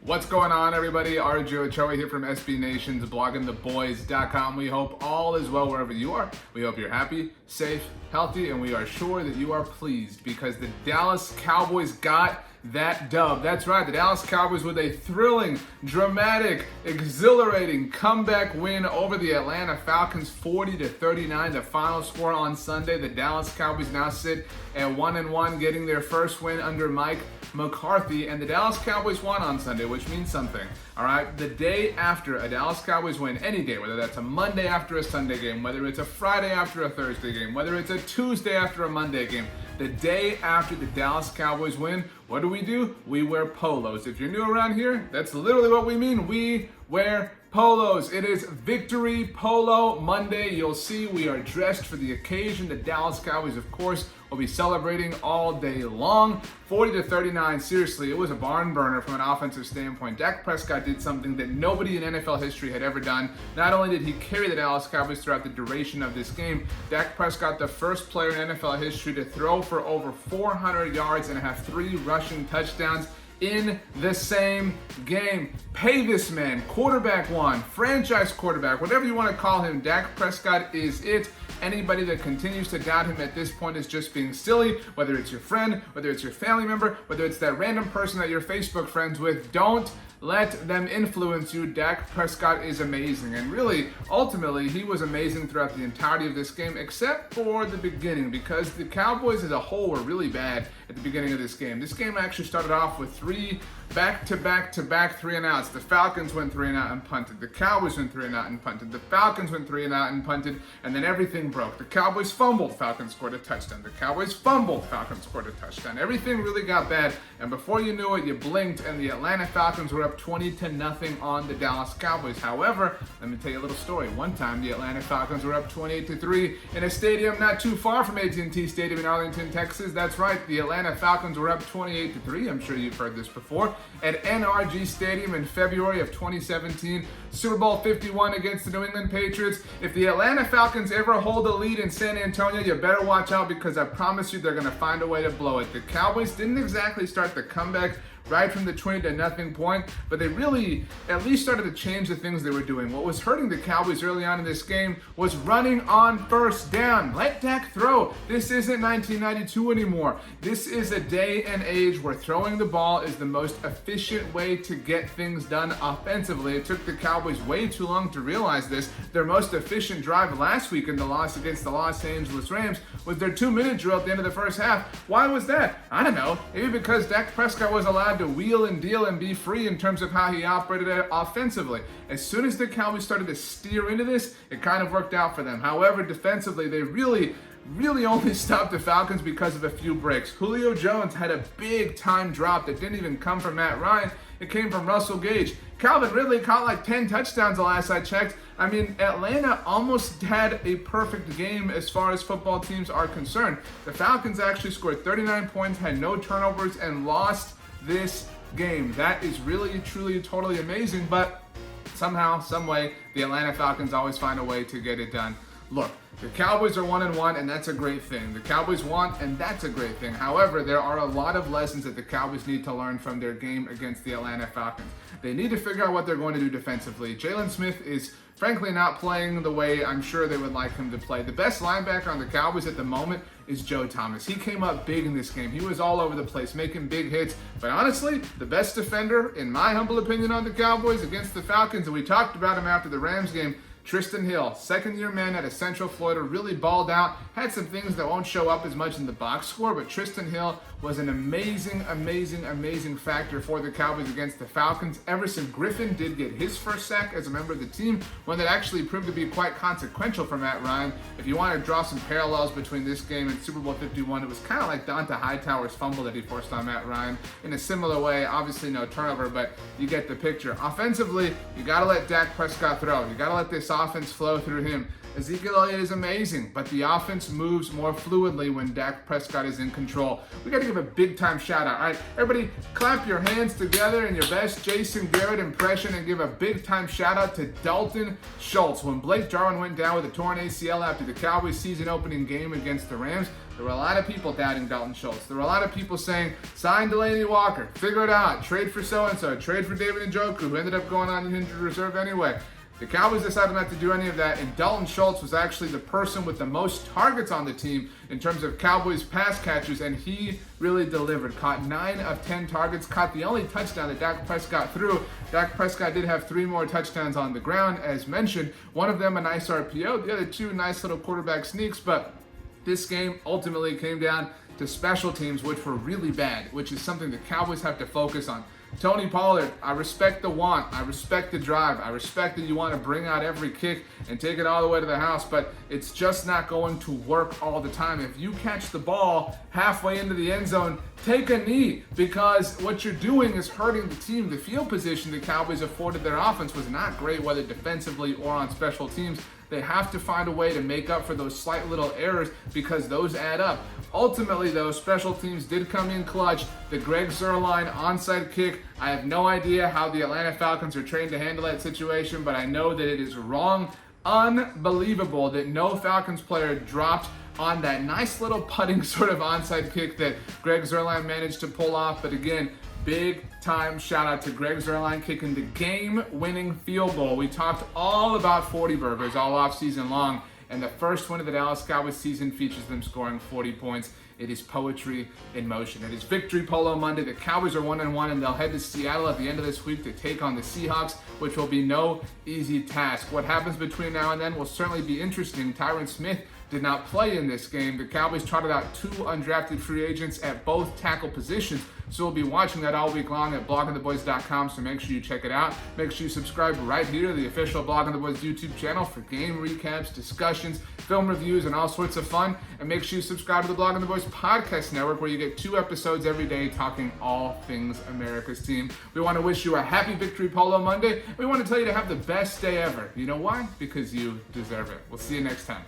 What's going on, everybody? Ochoa here from SB Nation's bloggingtheboys.com. We hope all is well wherever you are. We hope you're happy, safe, healthy, and we are sure that you are pleased because the Dallas Cowboys got that dub. That's right, the Dallas Cowboys with a thrilling, dramatic, exhilarating comeback win over the Atlanta Falcons, 40-39. The final score on Sunday. The Dallas Cowboys now sit at 1-1, getting their first win under Mike McCarthy, and the Dallas Cowboys won on Sunday, which means something. All right, the day after a Dallas Cowboys win, any day, whether that's a Monday after a Sunday game, whether it's a Friday after a Thursday game, whether it's a Tuesday after a Monday game, the day after the Dallas Cowboys win, what do? We wear polos. If you're new around here, that's literally what we mean. We wear polos. It is Victory Polo Monday. You'll see we are dressed for the occasion. The Dallas Cowboys, of course, will be celebrating all day long. 40-39, seriously, it was a barn burner from an offensive standpoint. Dak Prescott did something that nobody in NFL history had ever done. Not only did he carry the Dallas Cowboys throughout the duration of this game, Dak Prescott, the first player in NFL history to throw for over 400 yards and have 3 rushing touchdowns in the same game. Pay this man, quarterback one, franchise quarterback, whatever you want to call him. Dak Prescott is it. Anybody that continues to doubt him at this point is just being silly, whether it's your friend, whether it's your family member, whether it's that random person that you're Facebook friends with. Don't let them influence you. Dak Prescott is amazing. And really, ultimately, he was amazing throughout the entirety of this game, except for the beginning, because the Cowboys as a whole were really bad at the beginning of this game. This game actually started off with 3 back-to-back 3-and-outs. The Falcons went 3-and-out and punted. The Cowboys went 3-and-out and punted. The Falcons went 3-and-out and punted, and then everything broke. The Cowboys fumbled, Falcons scored a touchdown. The Cowboys fumbled, Falcons scored a touchdown. Everything really got bad, and before you knew it, you blinked, and the Atlanta Falcons were up 20-0 on the Dallas Cowboys. However, let me tell you a little story. One time, the Atlanta Falcons were up 28-3 in a stadium not too far from AT&T Stadium in Arlington, Texas. That's right, the Atlanta Falcons were up 28-3. I'm sure you've heard this before. At NRG Stadium in February of 2017, Super Bowl 51 against the New England Patriots. If the Atlanta Falcons ever hold a lead in San Antonio, you better watch out because I promise you they're going to find a way to blow it. The Cowboys didn't exactly start the comeback right from the 20-0 point, but they really at least started to change the things they were doing. What was hurting the Cowboys early on in this game was running on first down. Let Dak throw. This isn't 1992 anymore. This is a day and age where throwing the ball is the most efficient way to get things done offensively. It took the Cowboys way too long to realize this. Their most efficient drive last week in the loss against the Los Angeles Rams was their 2-minute drill at the end of the first half. Why was that? I don't know. Maybe because Dak Prescott was allowed to wheel and deal and be free in terms of how he operated offensively. As soon as the Cowboys started to steer into this, it kind of worked out for them. However, defensively, they really only stopped the Falcons because of a few breaks. Julio Jones had a big time drop that didn't even come from Matt Ryan. It came from Russell Gage. Calvin Ridley caught like 10 touchdowns the last I checked. I mean, Atlanta almost had a perfect game as far as football teams are concerned. The Falcons actually scored 39 points, had no turnovers, and lost this game. That is really, truly, totally amazing, but somehow, some way, the Atlanta Falcons always find a way to get it done. Look, the Cowboys are 1-1, and that's a great thing. The Cowboys won, and that's a great thing. However, there are a lot of lessons that the Cowboys need to learn from their game against the Atlanta Falcons. They need to figure out what they're going to do defensively. Jalen Smith is frankly not playing the way I'm sure they would like him to play. The best linebacker on the Cowboys at the moment is Joe Thomas. He came up big in this game. He was all over the place, making big hits. But honestly, the best defender, in my humble opinion, on the Cowboys against the Falcons, and we talked about him after the Rams game, Tristan Hill, second-year man out of Central Florida, really balled out. Had some things that won't show up as much in the box score, but Tristan Hill was an amazing factor for the Cowboys against the Falcons. Everson Griffin did get his first sack as a member of the team, one that actually proved to be quite consequential for Matt Ryan. If you want to draw some parallels between this game and Super Bowl 51, it was kind of like Donta Hightower's fumble that he forced on Matt Ryan in a similar way. Obviously no turnover, but you get the picture. Offensively, you got to let Dak Prescott throw. You got to let this offense flow through him. Ezekiel Elliott is amazing, but the offense moves more fluidly when Dak Prescott is in control. We got to give a big-time shout-out. All right, everybody clap your hands together in your best Jason Garrett impression and give a big-time shout-out to Dalton Schultz. When Blake Jarwin went down with a torn ACL after the Cowboys season-opening game against the Rams, there were a lot of people doubting Dalton Schultz. There were a lot of people saying, sign Delaney Walker, figure it out, trade for so-and-so, trade for David Njoku, who ended up going on the injured reserve anyway. The Cowboys decided not to do any of that, and Dalton Schultz was actually the person with the most targets on the team in terms of Cowboys pass catches, and he really delivered. Caught 9 of 10 targets, caught the only touchdown that Dak Prescott threw. Dak Prescott did have 3 more touchdowns on the ground, as mentioned. One of them a nice RPO, the other 2 nice little quarterback sneaks, but this game ultimately came down to special teams, which were really bad, which is something the Cowboys have to focus on. Tony Pollard, I respect the want, I respect the drive, I respect that you want to bring out every kick and take it all the way to the house, but it's just not going to work all the time. If you catch the ball halfway into the end zone, take a knee, because what you're doing is hurting the team. The field position the Cowboys afforded their offense was not great, whether defensively or on special teams. They have to find a way to make up for those slight little errors because those add up. Ultimately, though, special teams did come in clutch. The Greg Zuerlein onside kick, I have no idea how the Atlanta Falcons are trained to handle that situation, but I know that it is wrong. Unbelievable that no Falcons player dropped on that nice little putting sort of onside kick that Greg Zuerlein managed to pull off. But again, big time shout out to Greg Zuerlein kicking the game-winning field goal. We talked all about 40 burgers all off season long, and the first one of the Dallas Cowboys season features them scoring 40 points. It is poetry in motion. It is Victory Polo Monday. The Cowboys are 1-1, and they'll head to Seattle at the end of this week to take on the Seahawks, which will be no easy task. What happens between now and then will certainly be interesting. Tyron Smith did not play in this game. The Cowboys trotted out 2 undrafted free agents at both tackle positions, so we'll be watching that all week long at bloggingtheboys.com, so make sure you check it out. Make sure you subscribe right here to the official Blogging the Boys YouTube channel for game recaps, discussions, film reviews, and all sorts of fun. And make sure you subscribe to the Blogging the Boys podcast network, where you get 2 episodes every day talking all things America's team. We want to wish you a happy Victory Polo Monday. We want to tell you to have the best day ever. You know why? Because you deserve it. We'll see you next time.